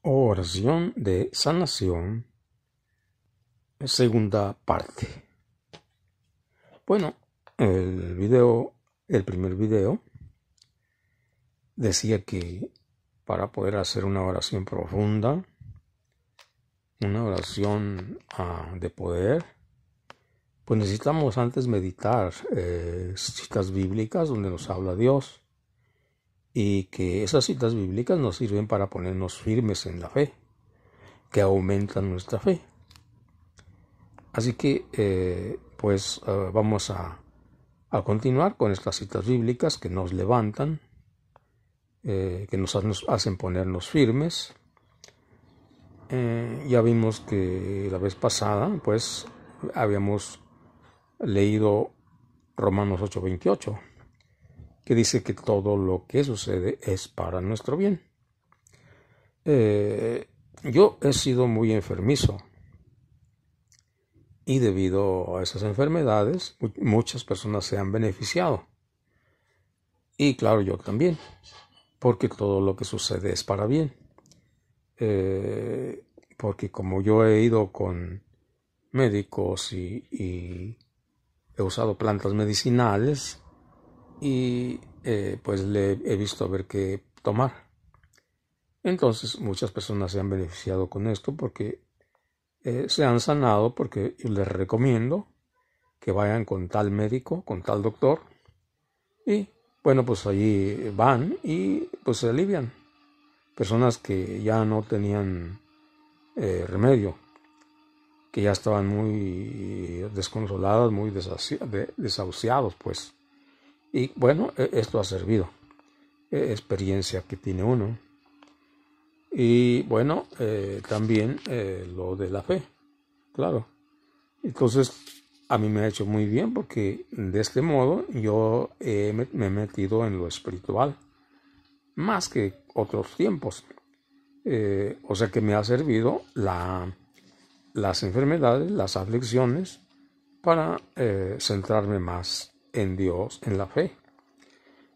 Oración de sanación, segunda parte. Bueno, el primer video decía que para poder hacer una oración profunda, una oración de poder, pues necesitamos antes meditar citas bíblicas donde nos habla Dios, y que esas citas bíblicas nos sirven para ponernos firmes en la fe, que aumentan nuestra fe. Así que vamos a continuar con estas citas bíblicas que nos levantan, que nos hacen ponernos firmes. Ya vimos que la vez pasada pues habíamos leído Romanos 8:28, que dice que todo lo que sucede es para nuestro bien. Yo he sido muy enfermizo, y debido a esas enfermedades muchas personas se han beneficiado, y claro, yo también, porque todo lo que sucede es para bien. Porque como yo he ido con médicos y he usado plantas medicinales, y pues le he visto a ver qué tomar. Entonces muchas personas se han beneficiado con esto porque se han sanado, porque yo les recomiendo que vayan con tal médico, con tal doctor, y bueno, pues allí van y pues se alivian. Personas que ya no tenían remedio, que ya estaban muy desconsoladas, muy desahuciados, pues. Y bueno, esto ha servido, experiencia que tiene uno. Y bueno, también lo de la fe, claro. Entonces, a mí me ha hecho muy bien, porque de este modo yo me he metido en lo espiritual, más que otros tiempos. O sea que me ha servido las enfermedades, las aflicciones, para centrarme más en Dios, en la fe,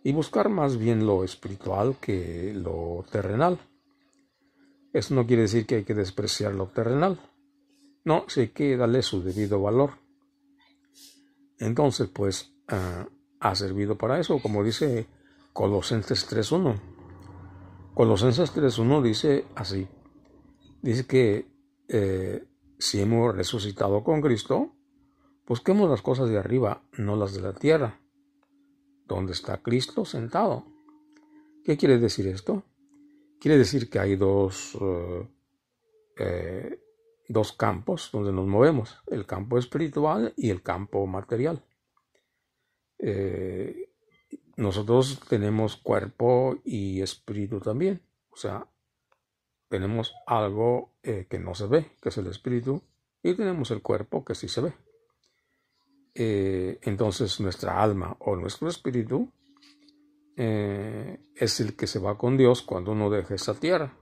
y buscar más bien lo espiritual que lo terrenal. Eso no quiere decir que hay que despreciar lo terrenal. No, sí hay que darle su debido valor. Entonces, pues, ha servido para eso, como dice Colosenses 3:1. Colosenses 3:1 dice así. Dice que si hemos resucitado con Cristo, busquemos las cosas de arriba, no las de la tierra, donde está Cristo sentado. ¿Qué quiere decir esto? Quiere decir que hay dos campos donde nos movemos: el campo espiritual y el campo material. Nosotros tenemos cuerpo y espíritu también, o sea, tenemos algo que no se ve, que es el espíritu, y tenemos el cuerpo, que sí se ve. Entonces nuestra alma o nuestro espíritu es el que se va con Dios cuando uno deja esta tierra.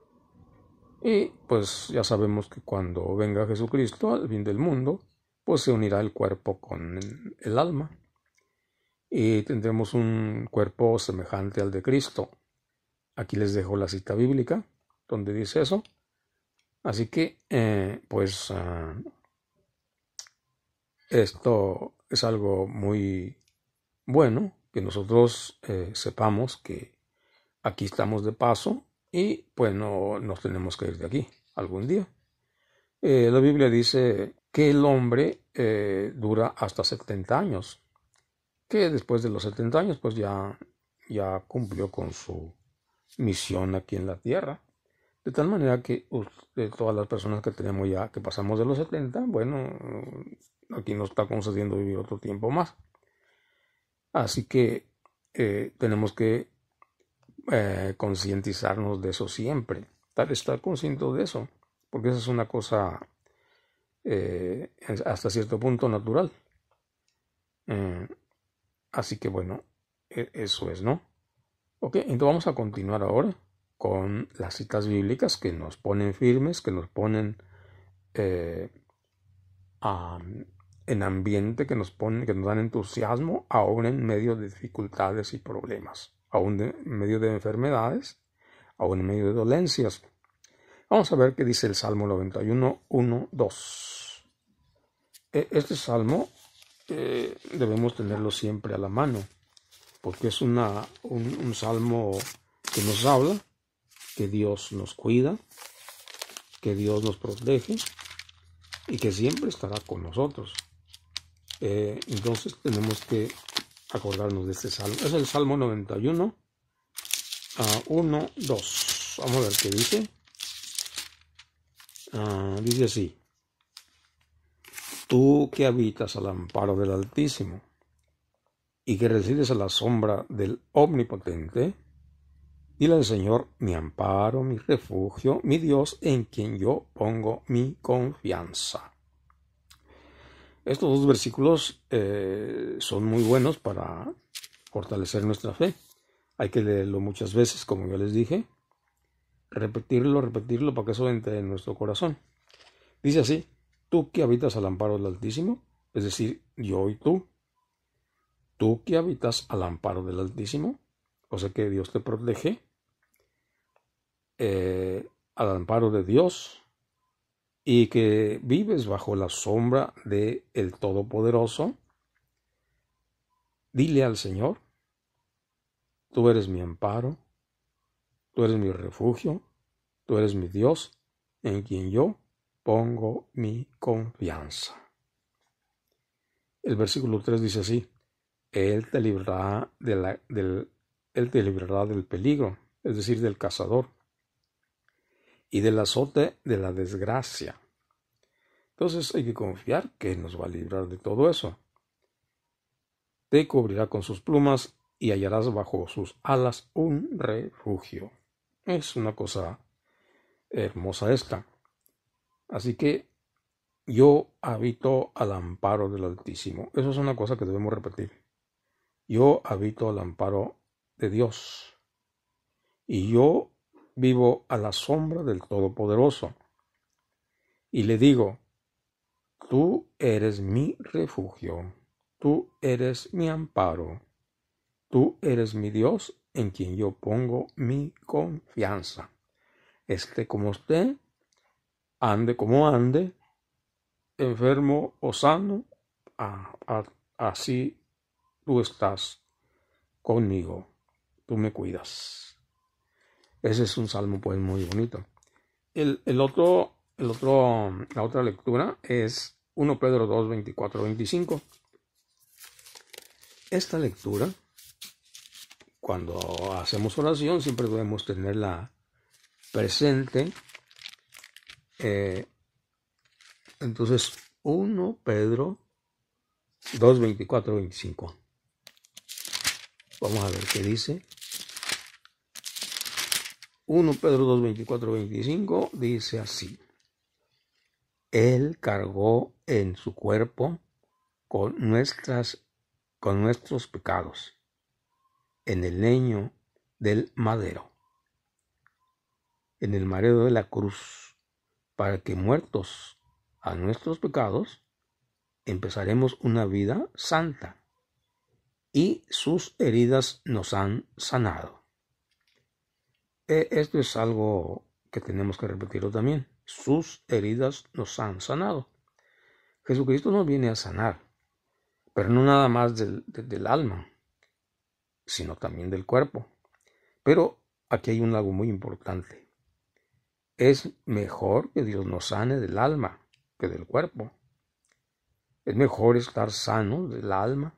Y pues ya sabemos que cuando venga Jesucristo al fin del mundo, pues se unirá el cuerpo con el alma, y tendremos un cuerpo semejante al de Cristo. Aquí les dejo la cita bíblica donde dice eso. Así que esto es algo muy bueno, que nosotros sepamos que aquí estamos de paso, y pues no nos tenemos que ir de aquí algún día. La Biblia dice que el hombre dura hasta 70 años, que después de los 70 años pues ya cumplió con su misión aquí en la tierra. De tal manera que todas las personas que tenemos ya, que pasamos de los 70, bueno, aquí nos está concediendo vivir otro tiempo más. Así que tenemos que concientizarnos de eso siempre, estar consciente de eso, porque esa es una cosa hasta cierto punto natural. Así que bueno, eso es, ¿no? Ok, entonces vamos a continuar ahora con las citas bíblicas que nos ponen firmes, que nos ponen en ambiente, que nos dan entusiasmo, aún en medio de dificultades y problemas, aún en medio de enfermedades, aún en medio de dolencias. Vamos a ver qué dice el Salmo 91, 1, 2. Este salmo debemos tenerlo siempre a la mano, porque es un salmo que nos habla que Dios nos cuida, que Dios nos protege y que siempre estará con nosotros. Entonces tenemos que acordarnos de este salmo. Es el Salmo 91, 1, 2. Vamos a ver qué dice. Dice así: Tú que habitas al amparo del Altísimo y que resides a la sombra del Omnipotente, dile al Señor: mi amparo, mi refugio, mi Dios, en quien yo pongo mi confianza. Estos dos versículos son muy buenos para fortalecer nuestra fe. Hay que leerlo muchas veces, como yo les dije, repetirlo para que eso entre en nuestro corazón. Dice así: tú que habitas al amparo del Altísimo, es decir, yo y tú que habitas al amparo del Altísimo, o sea que Dios te protege, al amparo de Dios, y que vives bajo la sombra de el Todopoderoso, dile al Señor: tú eres mi amparo, tú eres mi refugio, tú eres mi Dios, en quien yo pongo mi confianza. El versículo 3 dice así: Él te librará del peligro, es decir, del cazador, y del azote de la desgracia. Entonces hay que confiar que nos va a librar de todo eso. Te cubrirá con sus plumas y hallarás bajo sus alas un refugio. Es una cosa hermosa esta. Así que yo habito al amparo del Altísimo. Eso es una cosa que debemos repetir. Yo habito al amparo de Dios. Y yo vivo a la sombra del Todopoderoso. Y le digo: tú eres mi refugio, tú eres mi amparo, tú eres mi Dios, en quien yo pongo mi confianza. Esté como esté, ande como ande, enfermo o sano, así tú estás conmigo, tú me cuidas. Ese es un salmo pues muy bonito. La otra lectura es 1 Pedro 2, 24, 25. Esta lectura, cuando hacemos oración, siempre debemos tenerla presente. Entonces, 1 Pedro 2, 24, 25. Vamos a ver qué dice. 1 Pedro 2, 24, 25 dice así: Él cargó en su cuerpo con nuestros pecados en el leño del madero, en el madero de la cruz, para que, muertos a nuestros pecados, empezaremos una vida santa, y sus heridas nos han sanado. Esto es algo que tenemos que repetirlo también. Sus heridas nos han sanado. Jesucristo nos viene a sanar, pero no nada más del alma, sino también del cuerpo. Pero aquí hay algo muy importante. Es mejor que Dios nos sane del alma que del cuerpo. Es mejor estar sano del alma,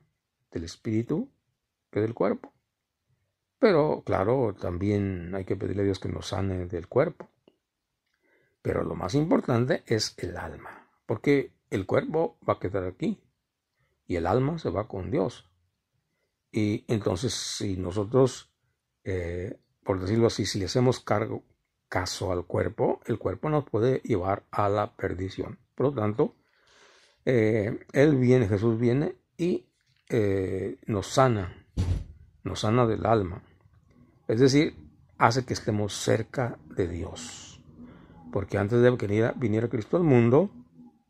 del espíritu, que del cuerpo. Pero claro, también hay que pedirle a Dios que nos sane del cuerpo. Pero lo más importante es el alma, porque el cuerpo va a quedar aquí y el alma se va con Dios. Y entonces, si nosotros, por decirlo así, si le hacemos caso al cuerpo, el cuerpo nos puede llevar a la perdición. Por lo tanto, Jesús viene y nos sana del alma. Es decir, hace que estemos cerca de Dios. Porque antes de que viniera Cristo al mundo,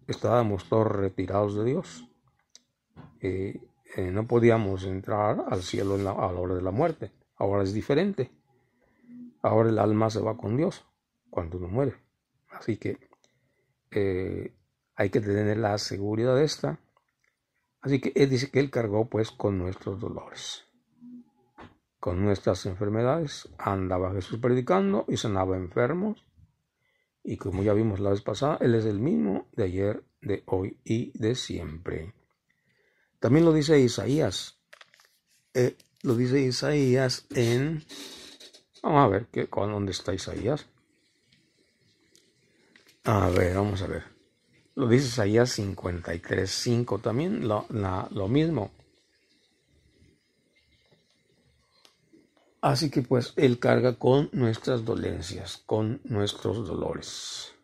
estábamos todos retirados de Dios. No podíamos entrar al cielo a la hora de la muerte. Ahora es diferente. Ahora el alma se va con Dios cuando uno muere. Así que hay que tener la seguridad de esta. Así que él dice que él cargó pues con nuestros dolores, con nuestras enfermedades. Andaba Jesús predicando y sanaba enfermos. Y como ya vimos la vez pasada, él es el mismo de ayer, de hoy y de siempre. También lo dice Isaías. Lo dice Isaías en... Vamos a ver dónde está Isaías. A ver, vamos a ver. Lo dice Isaías 53:5 también, lo mismo. Así que pues él carga con nuestras dolencias, con nuestros dolores.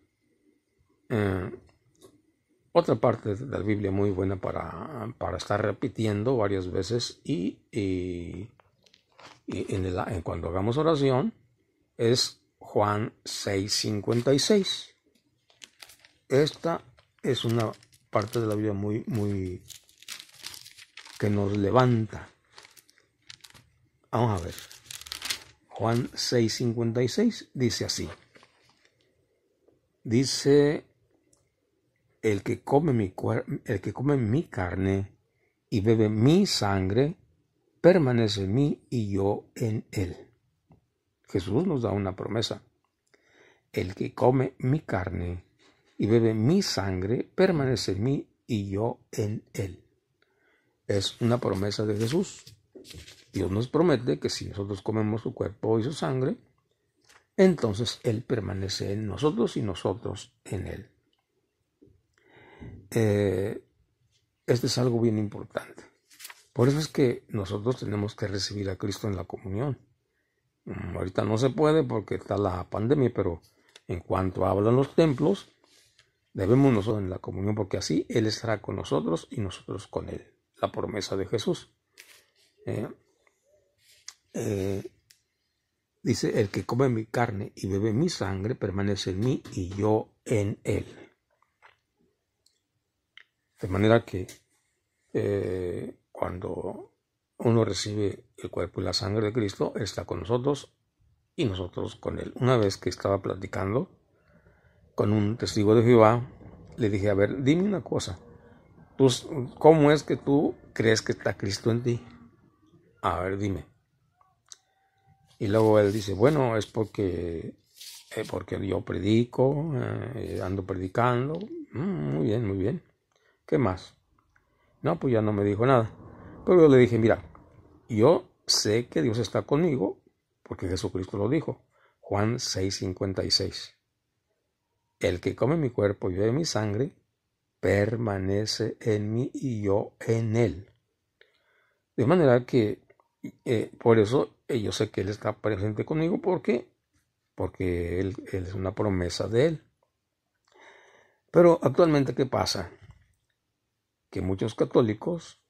Otra parte de la Biblia muy buena para estar repitiendo varias veces y cuando hagamos oración es Juan 6:56. Esta es una parte de la Biblia muy que nos levanta. Vamos a ver. Juan 6:56 dice así. Dice, el que come mi carne y bebe mi sangre, permanece en mí y yo en él. Jesús nos da una promesa. El que come mi carne y bebe mi sangre, permanece en mí y yo en él. Es una promesa de Jesús. Dios nos promete que si nosotros comemos su cuerpo y su sangre, entonces Él permanece en nosotros y nosotros en Él. Este es algo bien importante. Por eso es que nosotros tenemos que recibir a Cristo en la comunión. Ahorita no se puede porque está la pandemia, pero en cuanto hablan los templos, debemos nosotros en la comunión, porque así Él estará con nosotros y nosotros con Él. La promesa de Jesús. Dice, el que come mi carne y bebe mi sangre permanece en mí y yo en él. De manera que cuando uno recibe el cuerpo y la sangre de Cristo, Él está con nosotros y nosotros con Él. Una vez que estaba platicando con un testigo de Jehová, le dije, a ver, dime una cosa. ¿Cómo es que tú crees que está Cristo en ti? A ver, dime. Y luego él dice, bueno, es porque yo predico, ando predicando. Muy bien, muy bien. ¿Qué más? No, pues ya no me dijo nada. Pero yo le dije, mira, yo sé que Dios está conmigo porque Jesucristo lo dijo. Juan 6:56. El que come mi cuerpo y bebe mi sangre, permanece en mí y yo en él. De manera que por eso yo sé que Él está presente conmigo porque él es una promesa de Él. Pero actualmente, ¿qué pasa? Que muchos católicos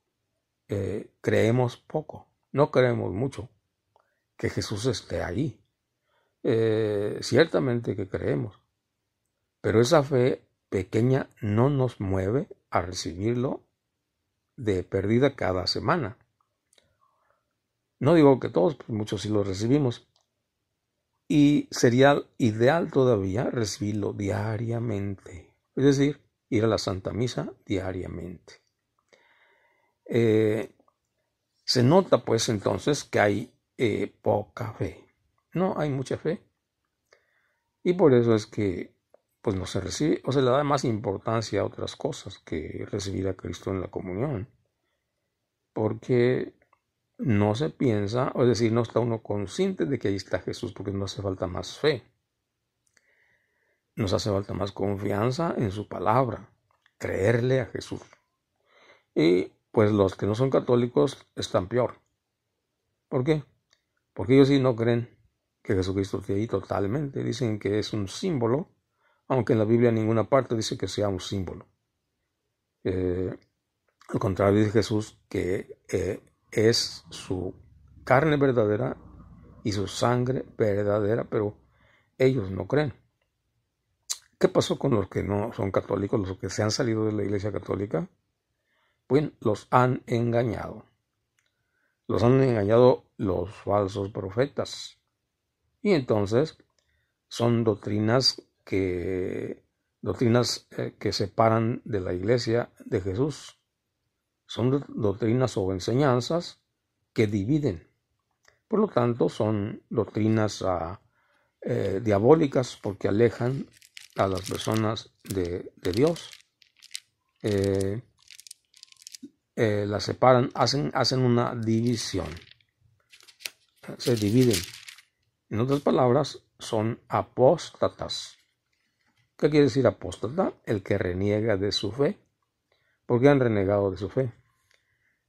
creemos poco, no creemos mucho que Jesús esté ahí. Ciertamente que creemos, pero esa fe pequeña no nos mueve a recibirlo de perdida cada semana. No digo que todos, pues muchos sí lo recibimos. Y sería ideal todavía recibirlo diariamente. Es decir, ir a la Santa Misa diariamente. Se nota pues entonces que hay poca fe. No hay mucha fe. Y por eso es que pues no se recibe, o se le da más importancia a otras cosas que recibir a Cristo en la comunión. Porque no se piensa, es decir, no está uno consciente de que ahí está Jesús, porque nos hace falta más fe. Nos hace falta más confianza en su palabra, creerle a Jesús. Y pues los que no son católicos están peor. ¿Por qué? Porque ellos sí no creen que Jesucristo esté ahí totalmente. Dicen que es un símbolo, aunque en la Biblia en ninguna parte dice que sea un símbolo. Al contrario, dice Jesús que es su carne verdadera y su sangre verdadera, pero ellos no creen. ¿Qué pasó con los que no son católicos, los que se han salido de la Iglesia Católica? Pues los han engañado. Los han engañado los falsos profetas. Y entonces son doctrinas doctrinas que separan de la iglesia de Jesús. Son doctrinas o enseñanzas que dividen. Por lo tanto, son doctrinas diabólicas porque alejan a las personas de Dios. Las separan, hacen una división. Se dividen. En otras palabras, son apóstatas. ¿Qué quiere decir apóstata? El que reniega de su fe. ¿Por qué han renegado de su fe?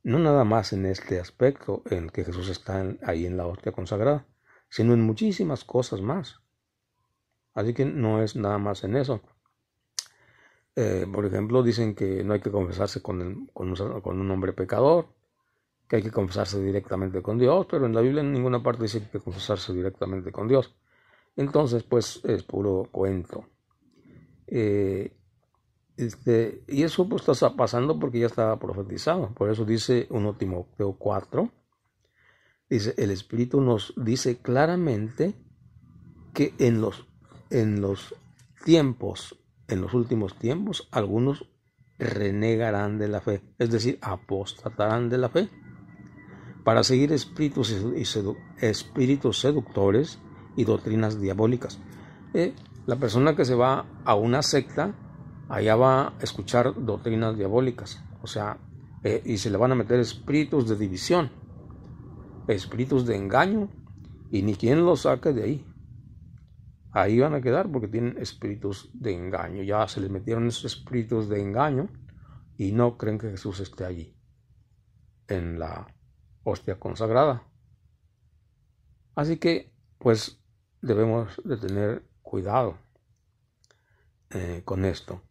No nada más en este aspecto en que Jesús está ahí en la hostia consagrada, sino en muchísimas cosas más. Así que no es nada más en eso. Por ejemplo, dicen que no hay que confesarse con un hombre pecador, que hay que confesarse directamente con Dios, pero en la Biblia en ninguna parte dice que hay que confesarse directamente con Dios. Entonces, pues es puro cuento. Y eso pues está pasando porque ya estaba profetizado. Por eso dice 1 Timoteo 4, dice, el Espíritu nos dice claramente que en los últimos tiempos, algunos renegarán de la fe, es decir, apostatarán de la fe, para seguir espíritus seductores y doctrinas diabólicas. La persona que se va a una secta, allá va a escuchar doctrinas diabólicas, o sea, y se le van a meter espíritus de división, espíritus de engaño, y ni quien los saque de ahí. Ahí van a quedar porque tienen espíritus de engaño. Ya se les metieron esos espíritus de engaño y no creen que Jesús esté allí, en la hostia consagrada. Así que, pues, debemos de tener cuidado con esto.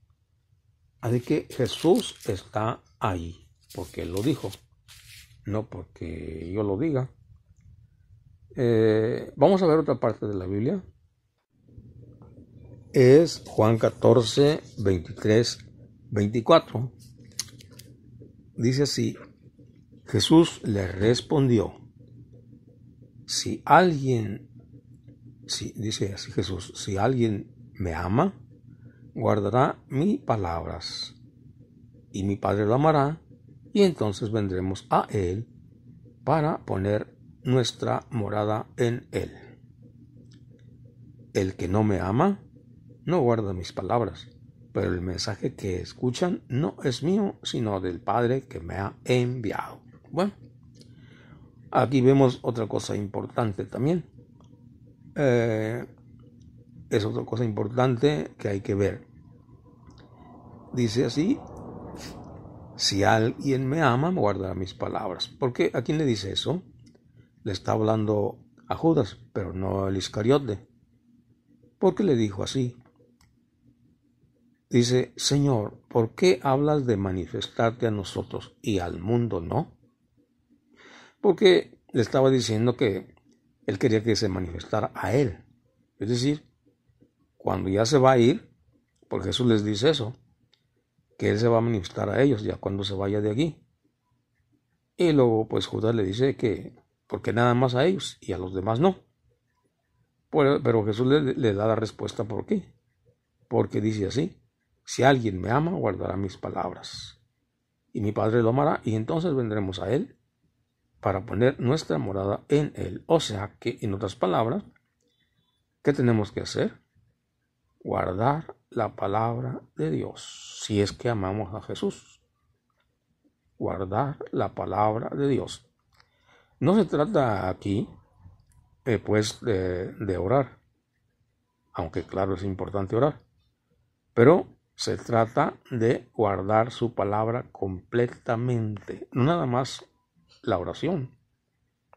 Así que Jesús está ahí porque Él lo dijo, no porque yo lo diga. Vamos a ver otra parte de la Biblia. Es Juan 14, 23, 24. Dice así, Jesús le respondió, dice así Jesús, si alguien me ama, guardará mis palabras, y mi Padre lo amará, y entonces vendremos a Él para poner nuestra morada en Él. El que no me ama, no guarda mis palabras, pero el mensaje que escuchan no es mío, sino del Padre que me ha enviado. Bueno, aquí vemos otra cosa importante también. Es otra cosa importante que hay que ver. Dice así, si alguien me ama, guardará mis palabras. ¿Por qué? ¿A quién le dice eso? Le está hablando a Judas, pero no al Iscariote. ¿Por qué le dijo así? Dice, Señor, ¿por qué hablas de manifestarte a nosotros y al mundo no? Porque le estaba diciendo que él quería que se manifestara a él. Es decir, cuando ya se va a ir, porque Jesús les dice eso, que él se va a manifestar a ellos ya cuando se vaya de aquí. Y luego pues Judas le dice que, porque nada más a ellos y a los demás no. Pero Jesús le da la respuesta por qué. Porque dice así, si alguien me ama, guardará mis palabras, y mi Padre lo amará, y entonces vendremos a Él para poner nuestra morada en Él. O sea que, en otras palabras, ¿qué tenemos que hacer? Guardar la palabra de Dios, si es que amamos a Jesús. Guardar la palabra de Dios. No se trata aquí, pues, de orar, aunque claro es importante orar, pero se trata de guardar su palabra completamente, no nada más la oración,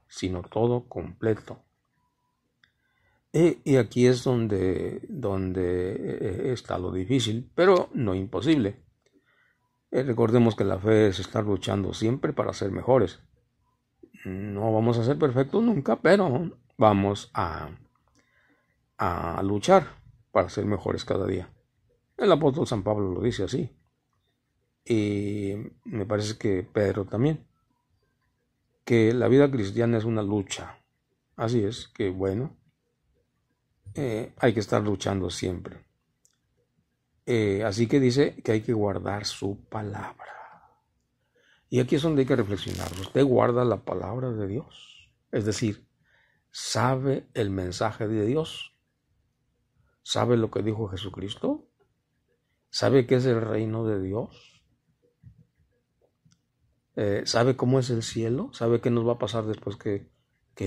sino todo completo. Y aquí es donde está lo difícil, pero no imposible. Recordemos que la fe es estar luchando siempre para ser mejores. No vamos a ser perfectos nunca, pero vamos a luchar para ser mejores cada día. El apóstol San Pablo lo dice así. Y me parece que Pedro también. Que la vida cristiana es una lucha. Así es, que bueno, hay que estar luchando siempre. Así que dice que hay que guardar su palabra. Y aquí es donde hay que reflexionar. ¿Usted guarda la palabra de Dios? Es decir, ¿sabe el mensaje de Dios? ¿Sabe lo que dijo Jesucristo? ¿Sabe qué es el reino de Dios? ¿Sabe cómo es el cielo? ¿Sabe qué nos va a pasar después que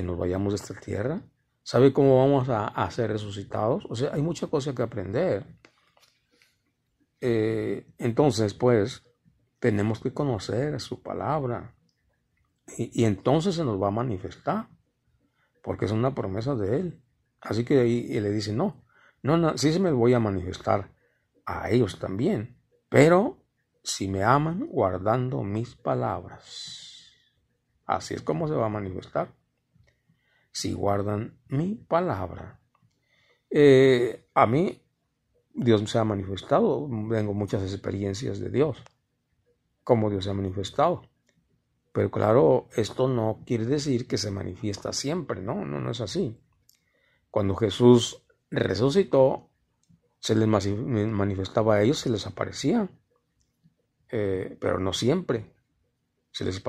nos vayamos de esta tierra? ¿Sabe cómo vamos a ser resucitados? O sea, hay mucha cosa que aprender. Entonces, pues, tenemos que conocer su palabra. Y entonces se nos va a manifestar, porque es una promesa de Él. Así que ahí le dice, no, sí se me voy a manifestar a ellos también, pero si me aman guardando mis palabras. Así es como se va a manifestar, si guardan mi palabra. A mí Dios se ha manifestado, tengo muchas experiencias de Dios, como Dios se ha manifestado. Pero claro, esto no quiere decir que se manifiesta siempre, no es así. Cuando Jesús resucitó, se les manifestaba a ellos, se les aparecía, pero no siempre. Se les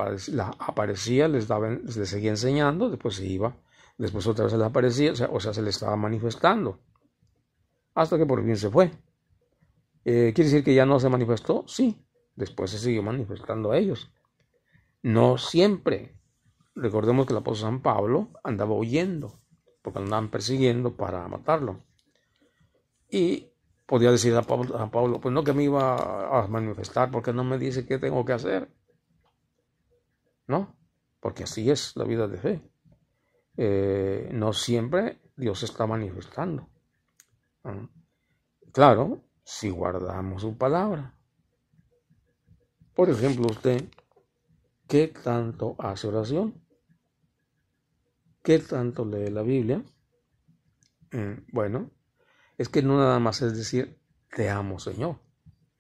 aparecía, les seguía enseñando, después se iba, después otra vez se les aparecía, o sea, se les estaba manifestando, hasta que por fin se fue. ¿Quiere decir que ya no se manifestó? Sí, después se siguió manifestando a ellos. No siempre. Recordemos que el apóstol San Pablo andaba huyendo, porque andaban persiguiendo para matarlo. Y podía decir a Pablo, pues no, que me iba a manifestar, porque no me dice qué tengo que hacer. No, porque así es la vida de fe. No siempre Dios se está manifestando. Claro, si guardamos su palabra. Por ejemplo, usted, ¿qué tanto hace oración? ¿Qué tanto lee la Biblia? Bueno, es que no nada más es decir, te amo, Señor.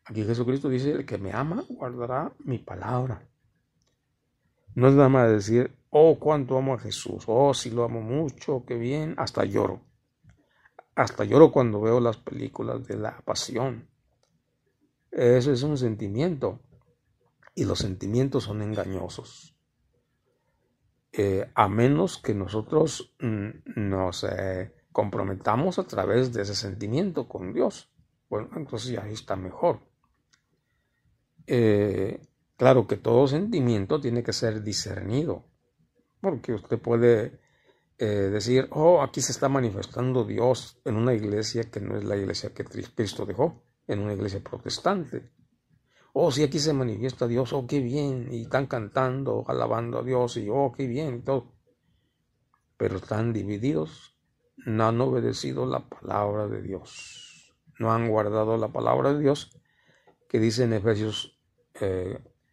Aquí Jesucristo dice, el que me ama guardará mi palabra. No es nada más decir, oh, cuánto amo a Jesús, oh, sí lo amo mucho, qué bien, hasta lloro. Hasta lloro cuando veo las películas de la pasión. Eso es un sentimiento, y los sentimientos son engañosos. A menos que nosotros nos comprometamos a través de ese sentimiento con Dios. Bueno, entonces ya está mejor. Claro que todo sentimiento tiene que ser discernido, porque usted puede decir, oh, aquí se está manifestando Dios en una iglesia que no es la iglesia que Cristo dejó, en una iglesia protestante. Oh, sí, aquí se manifiesta Dios, oh, qué bien, y están cantando, alabando a Dios, y oh, qué bien, y todo. Pero están divididos, no han obedecido la palabra de Dios, no han guardado la palabra de Dios, que dice en Efesios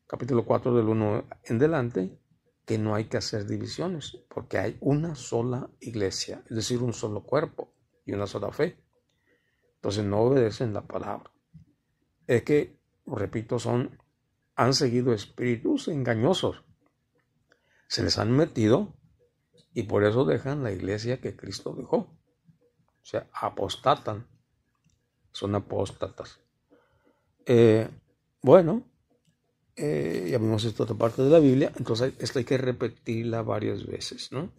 capítulo 4 del 1 en delante, que no hay que hacer divisiones, porque hay una sola iglesia, es decir, un solo cuerpo y una sola fe. Entonces no obedecen la palabra. Es que, repito, han seguido espíritus engañosos. Se les han metido y por eso dejan la iglesia que Cristo dejó. O sea, apostatan. Son apóstatas. Bueno, ya vimos esta otra parte de la Biblia, entonces esto hay que repetirla varias veces, ¿no?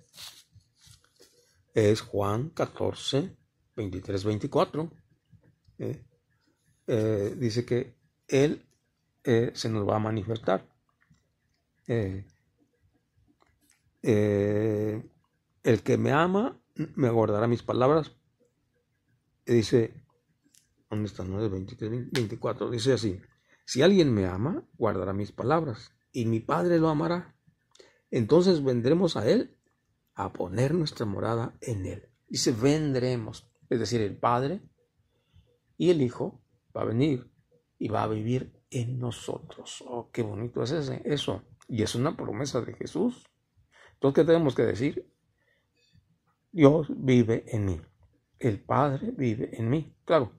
Es Juan 14, 23, 24. Dice que Él se nos va a manifestar. El que me ama me guardará mis palabras. Dice, ¿dónde está? 9, 23, 24. Dice así, si alguien me ama, guardará mis palabras, y mi Padre lo amará. Entonces vendremos a Él a poner nuestra morada en Él. Dice, vendremos. Es decir, el Padre y el Hijo va a venir y va a vivir en nosotros. Oh, qué bonito es eso. Y es una promesa de Jesús. Entonces, ¿qué tenemos que decir? Dios vive en mí. El Padre vive en mí. Claro,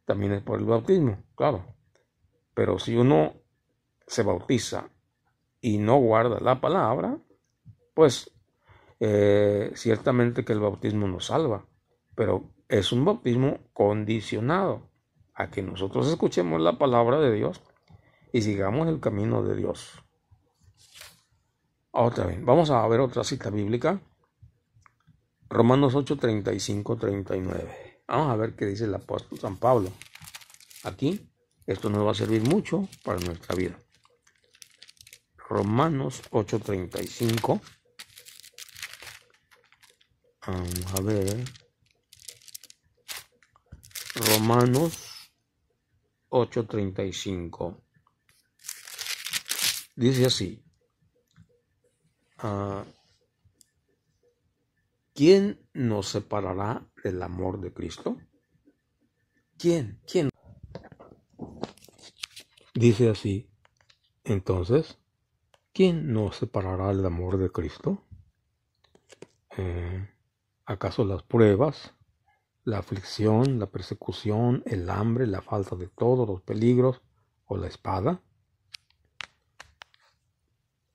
también es por el bautismo, claro. Pero si uno se bautiza y no guarda la palabra, pues ciertamente que el bautismo nos salva, pero es un bautismo condicionado. a que nosotros escuchemos la palabra de Dios y sigamos el camino de Dios. Otra vez, vamos a ver otra cita bíblica. Romanos 8, 35, 39. Vamos a ver qué dice el apóstol San Pablo. Aquí, esto nos va a servir mucho para nuestra vida. Romanos 8, 35. Vamos a ver. Romanos 8, 35. Dice así. ¿Quién nos separará del amor de Cristo? ¿Quién? Dice así. Entonces, ¿quién nos separará del amor de Cristo? ¿Acaso las pruebas, la aflicción, la persecución, el hambre, la falta de todo, los peligros o la espada?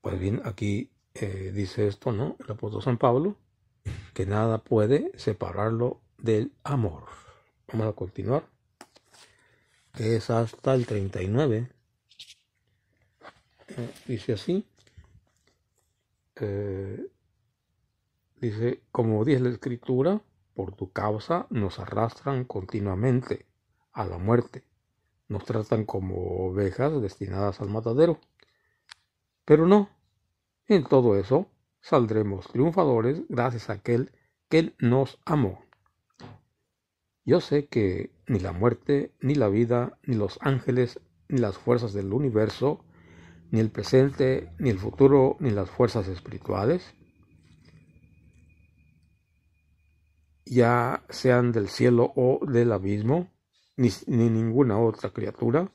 Pues bien, aquí dice esto, ¿no? El apóstol San Pablo, que nada puede separarlo del amor. Vamos a continuar, que es hasta el 39. Dice así. Dice, como dice la Escritura, por tu causa nos arrastran continuamente a la muerte. Nos tratan como ovejas destinadas al matadero. Pero no, en todo eso saldremos triunfadores gracias a aquel que nos amó. Yo sé que ni la muerte, ni la vida, ni los ángeles, ni las fuerzas del universo, ni el presente, ni el futuro, ni las fuerzas espirituales, ya sean del cielo o del abismo, ni ninguna otra criatura,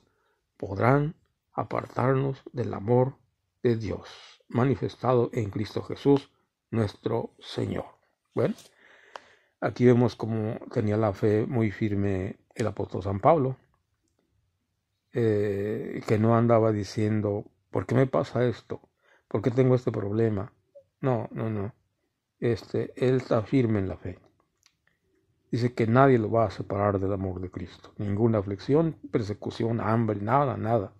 podrán apartarnos del amor de Dios, manifestado en Cristo Jesús, nuestro Señor. Bueno, aquí vemos cómo tenía la fe muy firme el apóstol San Pablo, que no andaba diciendo, ¿por qué me pasa esto? ¿Por qué tengo este problema? No. Él está firme en la fe. Dice que nadie lo va a separar del amor de Cristo. Ninguna aflicción, persecución, hambre, nada.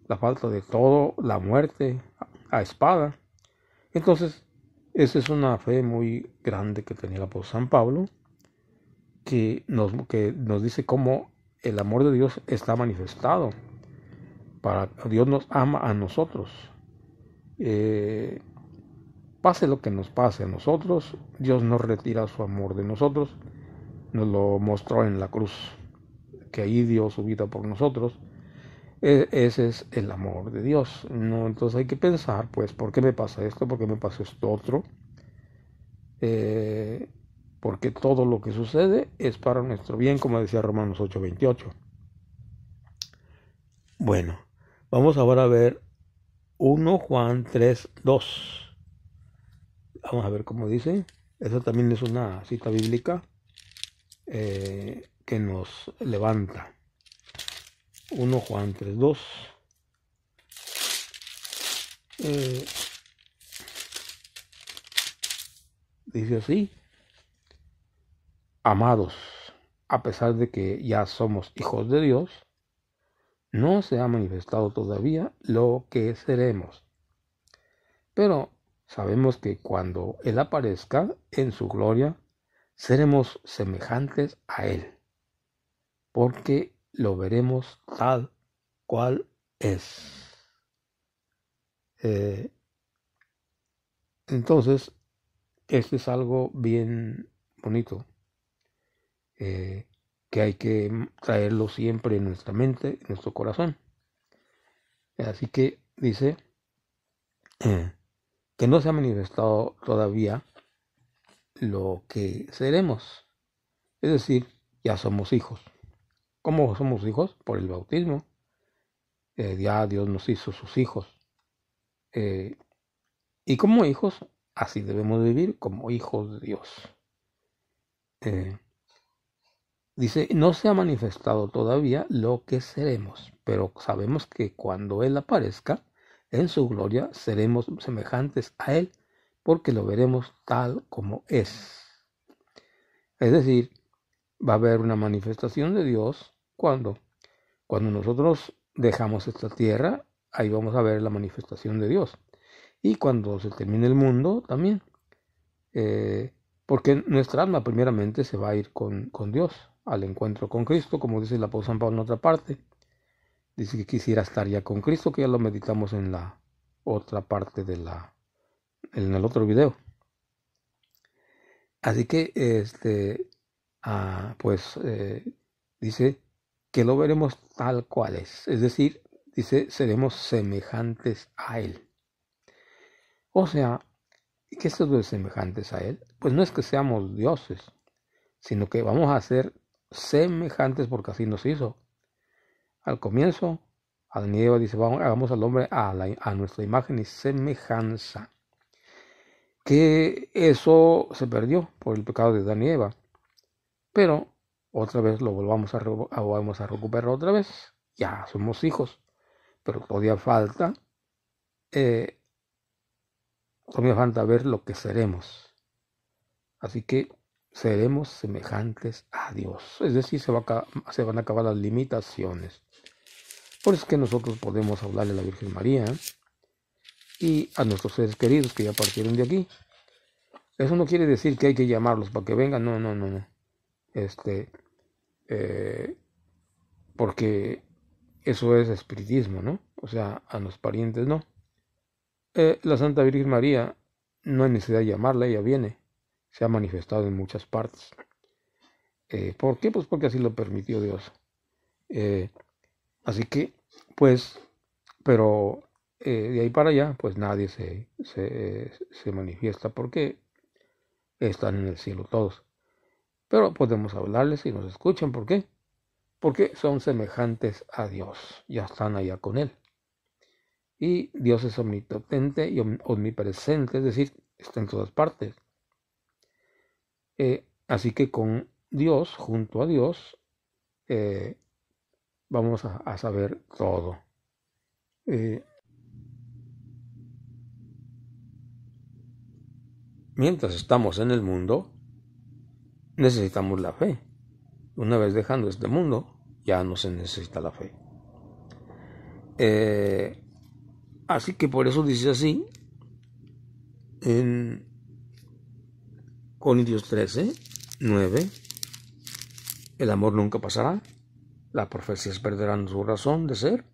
La falta de todo, la muerte a espada. Entonces, esa es una fe muy grande que tenía el apóstol San Pablo, que nos dice cómo el amor de Dios está manifestado. Dios nos ama a nosotros. Pase lo que nos pase a nosotros, Dios no retira su amor de nosotros. Nos lo mostró en la cruz, que ahí dio su vida por nosotros. Ese es el amor de Dios. No, entonces hay que pensar, pues, ¿por qué me pasa esto? ¿Por qué me pasa esto otro? Porque todo lo que sucede es para nuestro bien, como decía Romanos 8:28. Bueno, vamos ahora a ver 1 Juan 3:2. Vamos a ver cómo dice. Eso también es una cita bíblica que nos levanta. 1 Juan 3:2. Dice así: Amados, a pesar de que ya somos hijos de Dios, no se ha manifestado todavía lo que seremos. Pero sabemos que cuando Él aparezca en su gloria, seremos semejantes a Él, porque lo veremos tal cual es. Entonces, esto es algo bien bonito, que hay que traerlo siempre en nuestra mente, en nuestro corazón. Así que dice que no se ha manifestado todavía lo que seremos. Es decir, ya somos hijos. ¿Cómo somos hijos? Por el bautismo. Ya Dios nos hizo sus hijos. Y como hijos, así debemos vivir, como hijos de Dios. Dice, no se ha manifestado todavía lo que seremos, pero sabemos que cuando Él aparezca en su gloria, seremos semejantes a Él, porque lo veremos tal como es. Es decir, va a haber una manifestación de Dios cuando nosotros dejamos esta tierra, ahí vamos a ver la manifestación de Dios. Y cuando se termine el mundo también. Porque nuestra alma primeramente se va a ir con Dios, al encuentro con Cristo, como dice el apóstol San Pablo en otra parte. Dice que quisiera estar ya con Cristo, que ya lo meditamos en la otra parte en el otro video. Así que dice que lo veremos tal cual es decir, dice, seremos semejantes a Él. O sea, ¿qué es eso de semejantes a Él? Pues no es que seamos dioses, sino que vamos a ser semejantes porque así nos hizo. Al comienzo, Adán y Eva dice, hagamos al hombre a nuestra imagen y semejanza. Que eso se perdió por el pecado de Adán y Eva. Pero otra vez lo vamos a recuperar otra vez. Ya somos hijos. Pero todavía falta ver lo que seremos. Así que seremos semejantes a Dios. Es decir, se van a acabar las limitaciones. Por eso es que nosotros podemos hablarle a la Virgen María y a nuestros seres queridos que ya partieron de aquí. Eso no quiere decir que hay que llamarlos para que vengan. No. Porque eso es espiritismo, ¿no? O sea, a los parientes no. La Santa Virgen María no hay necesidad de llamarla, ella viene. Se ha manifestado en muchas partes. ¿Por qué? Pues porque así lo permitió Dios. Así que, pues, pero de ahí para allá, pues nadie se manifiesta porque están en el cielo todos. Pero podemos hablarles y nos escuchan. ¿Por qué? Porque son semejantes a Dios. Ya están allá con Él. Y Dios es omnipotente y omnipresente, es decir, está en todas partes. Así que con Dios, junto a Dios, vamos a saber todo. Mientras estamos en el mundo, necesitamos la fe. Una vez dejando este mundo, ya no se necesita la fe. Así que por eso dice así en Corintios 13, 9, el amor nunca pasará, las profecías perderán su razón de ser,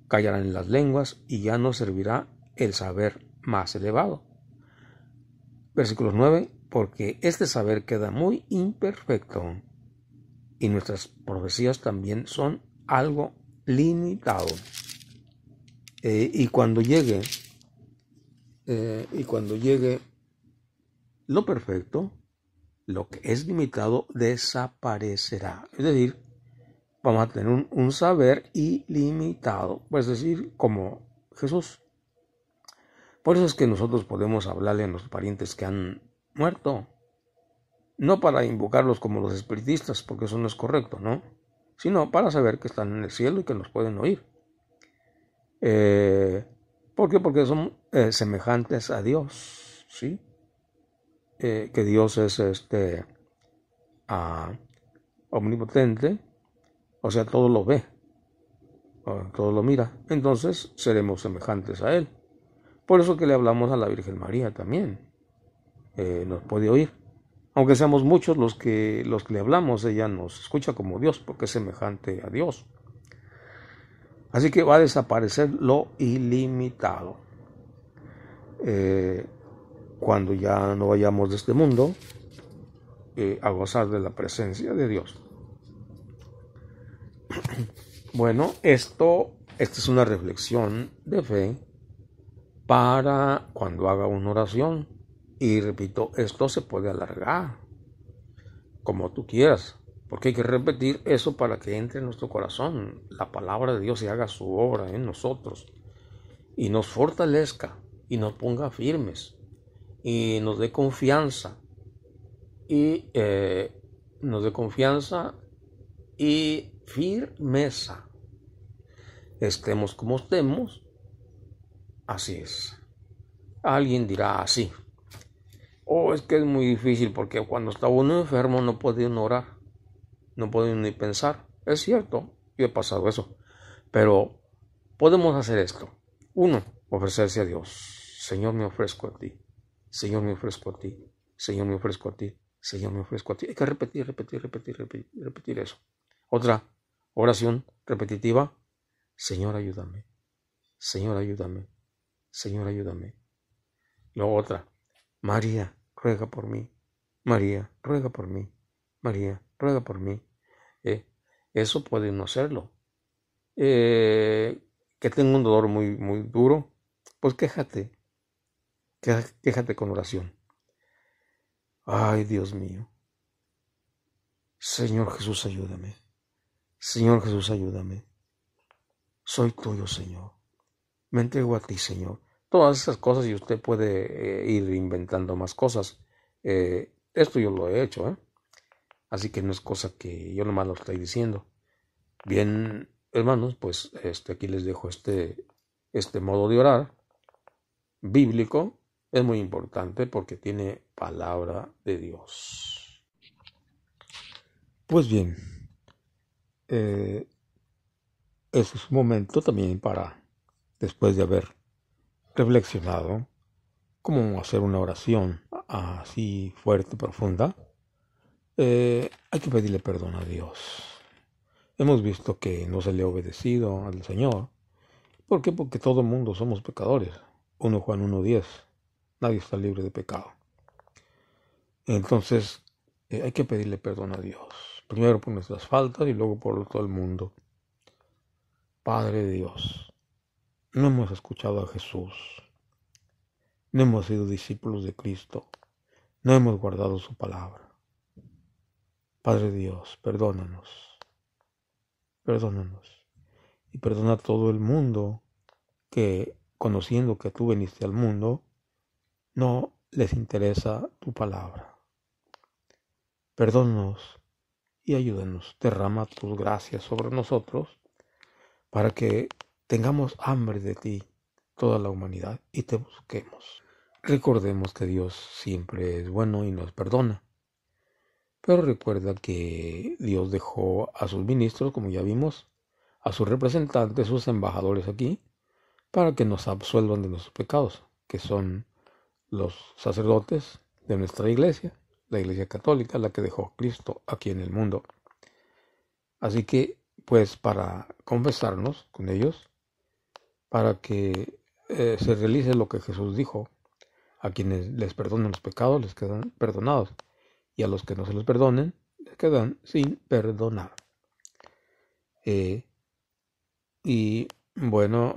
callarán en las lenguas y ya no servirá el saber más elevado. Versículos 9, porque este saber queda muy imperfecto y nuestras profecías también son algo limitado. Y cuando llegue lo perfecto, lo que es limitado desaparecerá. Es decir, vamos a tener un saber ilimitado, es decir, como Jesús. Por eso es que nosotros podemos hablarle a los parientes que han muerto, no para invocarlos como los espiritistas, porque eso no es correcto, ¿no? Sino para saber que están en el cielo y que nos pueden oír. ¿Por qué? Porque son semejantes a Dios, ¿sí? Que Dios es omnipotente, o sea, todo lo ve, todo lo mira. Entonces seremos semejantes a Él. Por eso que le hablamos a la Virgen María también. Nos puede oír. Aunque seamos muchos los que le hablamos, ella nos escucha como Dios, porque es semejante a Dios. Así que va a desaparecer lo ilimitado. Cuando ya no vayamos de este mundo, a gozar de la presencia de Dios. Bueno, esta es una reflexión de fe para cuando haga una oración. Y repito, esto se puede alargar como tú quieras, porque hay que repetir eso para que entre en nuestro corazón la palabra de Dios y haga su obra en nosotros y nos fortalezca y nos ponga firmes y nos dé confianza y firmeza. Estemos como estemos, así es. Alguien dirá así: es que es muy difícil porque cuando está uno enfermo no puede uno orar. no podemos ni pensar. Es cierto, yo he pasado eso. Pero podemos hacer esto. Uno, ofrecerse a Dios. Señor, me ofrezco a ti. Señor, me ofrezco a ti. Señor, me ofrezco a ti. Señor, me ofrezco a ti. Hay que repetir eso. Otra oración repetitiva. Señor, ayúdame. Señor, ayúdame. Señor, ayúdame. Luego otra. María, ruega por mí. María, ruega por mí. María, ruega por mí. Eso puede no hacerlo. Que tengo un dolor muy, muy duro, pues quéjate con oración. Ay, Dios mío. Señor Jesús, ayúdame. Señor Jesús, ayúdame. Soy tuyo, Señor. Me entrego a ti, Señor. Todas esas cosas, y usted puede ir inventando más cosas. Esto yo lo he hecho, así que no es cosa que yo nomás lo estoy diciendo. Bien, hermanos, pues aquí les dejo este modo de orar bíblico. Es muy importante porque tiene palabra de Dios. Pues bien, ese es un momento también para, después de haber reflexionado cómo hacer una oración así fuerte, profunda, hay que pedirle perdón a Dios. Hemos visto que no se le ha obedecido al Señor. ¿Por qué? Porque todo el mundo somos pecadores. 1 Juan 1:10. Nadie está libre de pecado. Entonces, hay que pedirle perdón a Dios. Primero por nuestras faltas y luego por todo el mundo. Padre Dios, no hemos escuchado a Jesús. No hemos sido discípulos de Cristo. No hemos guardado su palabra. Padre Dios, perdónanos. Perdónanos. Y perdona a todo el mundo que, conociendo que tú viniste al mundo, no les interesa tu palabra. Perdónanos y ayúdanos. Derrama tus gracias sobre nosotros para que tengamos hambre de ti, toda la humanidad, y te busquemos. Recordemos que Dios siempre es bueno y nos perdona. Pero recuerda que Dios dejó a sus ministros, como ya vimos, a sus representantes, sus embajadores aquí, para que nos absuelvan de nuestros pecados, que son los sacerdotes de nuestra iglesia, la iglesia católica, la que dejó Cristo aquí en el mundo. Así que, pues, para confesarnos con ellos, para que se realice lo que Jesús dijo, a quienes les perdonen los pecados les quedan perdonados, y a los que no se les perdonen les quedan sin perdonar. Y bueno,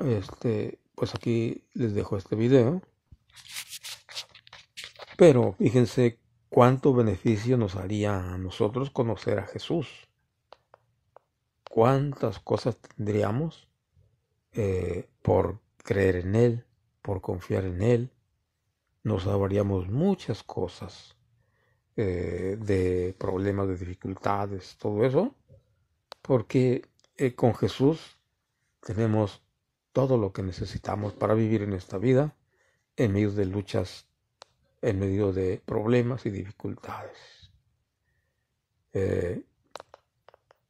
pues aquí les dejo este video. Pero fíjense cuánto beneficio nos haría a nosotros conocer a Jesús. Cuántas cosas tendríamos por creer en Él, por confiar en Él. Nos ahorraríamos muchas cosas de problemas, de dificultades, todo eso. Porque con Jesús tenemos todo lo que necesitamos para vivir en esta vida en medio de luchas, en medio de problemas y dificultades.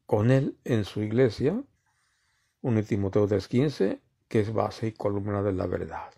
Con Él en su iglesia, 1 Timoteo 3:15, que es base y columna de la verdad.